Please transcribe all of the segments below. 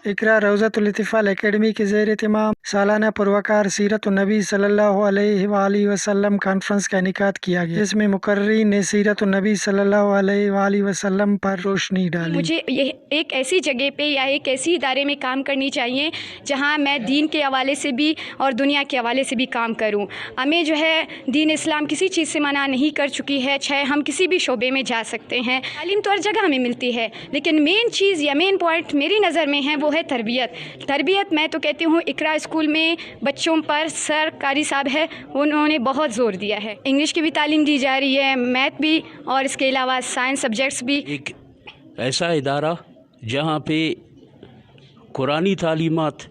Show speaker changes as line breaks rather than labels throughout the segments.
اقرا روضۃ الاطفال academy کے زیر اہتمام سالانہ پروقار سیرت النبی صلی اللہ علیہ وآلہ وسلم کانفرنس کا انعقاد کیا گیا، جس میں مقررین نے سیرت النبی صلی اللہ علیہ وآلہ وسلم پر روشنی ڈالی۔
مجھے یہ ایک ایسی جگہ پہ یا ایک ایسی ادارے میں کام کرنی چاہیے جہاں میں دین کے حوالے سے بھی اور دنیا کے حوالے سے بھی کام کروں۔ ہمیں جو ہے دین اسلام کسی چیز سے منع نہیں کر چکی ہے، چاہے ہم کسی بھی شعبے میں جا سکتے ہیں۔ تعلیم تو ہر جگہ ہمیں ملتی ہے، لیکن مین چیز یا مین پوائنٹ میری نظر میں ہے وہ ہے تربیت۔ میں تو کہتی ہوں اقرا اسکول میں بچوں پر سر قاری صاحب ہے، انہوں نے بہت زور دیا ہے۔ انگلش کی بھی تعلیم دی جا رہی ہے، میتھ بھی، اور اس کے علاوہ سائنس سبجیکٹس بھی۔
ایک ایسا ادارہ جہاں پہ قرآنی تعلیمات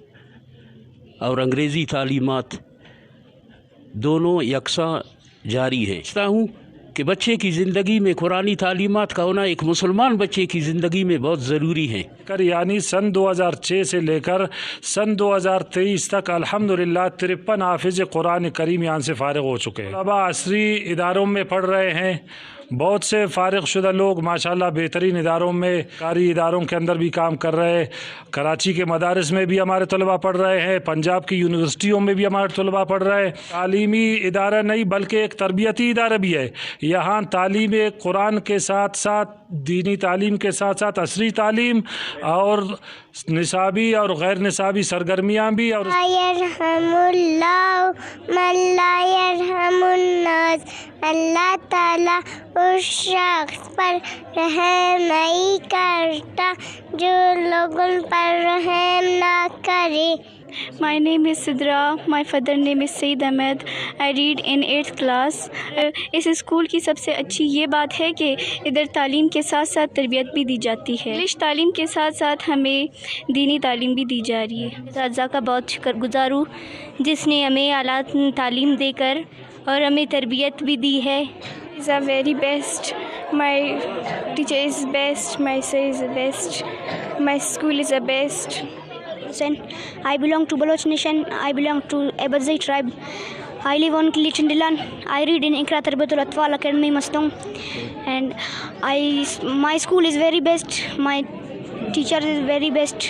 اور انگریزی تعلیمات دونوں یکساں جاری ہیں۔ سمجھتا ہوں کہ بچے کی زندگی میں قرآنی تعلیمات کا ہونا ایک مسلمان بچے کی زندگی میں بہت ضروری ہے۔
یعنی سن 2006 سے لے کر سن 2023 تک الحمدللہ 53 حافظ قرآن کریم یہاں سے فارغ ہو چکے ہیں۔ طلباء عصری اداروں میں پڑھ رہے ہیں، بہت سے فارغ شدہ لوگ ماشاءاللہ بہترین اداروں میں، کاری اداروں کے اندر بھی کام کر رہے ہیں۔ کراچی کے مدارس میں بھی ہمارے طلباء پڑھ رہے ہیں، پنجاب کی یونیورسٹیوں میں بھی ہمارے طلباء پڑھ رہے ہیں۔ تعلیمی ادارہ نہیں بلکہ ایک تربیتی ادارہ بھی ہے۔ یہاں تعلیم قرآن کے ساتھ ساتھ دینی تعلیم کے ساتھ ساتھ عصری تعلیم اور نصابی اور غیر نصابی سرگرمیاں بھی۔ اور
یرحم اللہ من لا یرحم الناس، اللہ تعالیٰ اس شخص پر رحم نہیں کرتا جو لوگوں پر رحم نہ کرے۔
My name is Sidra. My father name is Saeed Ahmed. I read in 8th class. اس اسکول کی سب سے اچھی یہ بات ہے کہ ادھر تعلیم کے ساتھ ساتھ تربیت بھی دی جاتی ہے۔ انگلش تعلیم کے ساتھ ساتھ ہمیں دینی تعلیم بھی دی جا رہی ہے۔ اساتذہ کا بہت شکر گزار ہوں جس نے ہمیں اعلیٰ تعلیم دے کر اور ہمیں تربیت بھی دی ہے۔
Is are very best. My teacher is best. My sir is the best. My school is the best.
I belong to Baloch nation. I belong to Abazai tribe. I live on Kilitan Dilan. I read in Iqra Tarbiyatul Atfal Academy Mastong, and my school is very best. My teacher is very best.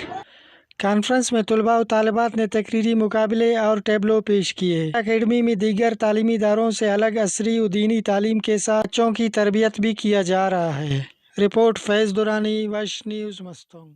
Conference میں طلباء و طالبات نے تقریری مقابلے اور tableau پیش کیے۔ Academy میں دیگر تعلیمی اداروں سے الگ عصری و دینی تعلیم کے ساتھ بچوں کی تربیت بھی کیا جا رہا ہے۔ رپورٹ فیض دورانی، وش نیوز مستونگ۔